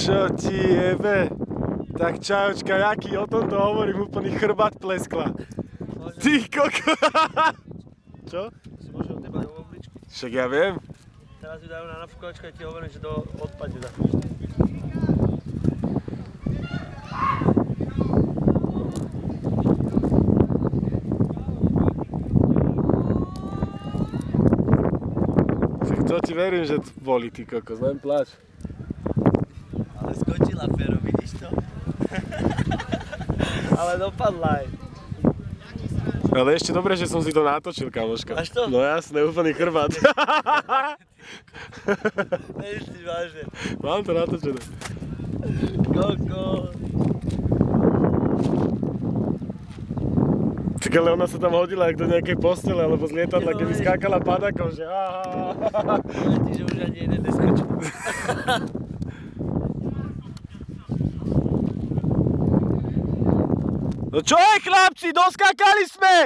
Čo ti jebe? Tak čajočka, jaký o tomto hovorím, úplný chrbát pleskla. Ty koko. Čo? Si môže od teba do obličky. Však ja viem. Teraz ju dajú na nafúkovačku a ti hovorím, že to odpadne za Tak to ti verím, že to boli, ty kokos, len plač. Ale skočila Fero, vidíš to? Ale dopadla aj. Ale ešte dobre, že som si to natočil, kamoška. Máš to? No jasné, úplný chrbát. Nemyslíš vážne. Mám to natočené. Koko. Tak ale ona sa tam hodila jak do nejakej postele alebo z lietadla, keby skákala padakom, že Ja ti, že už ani jeden neskočil. No čo je, chlapci, doskákali sme!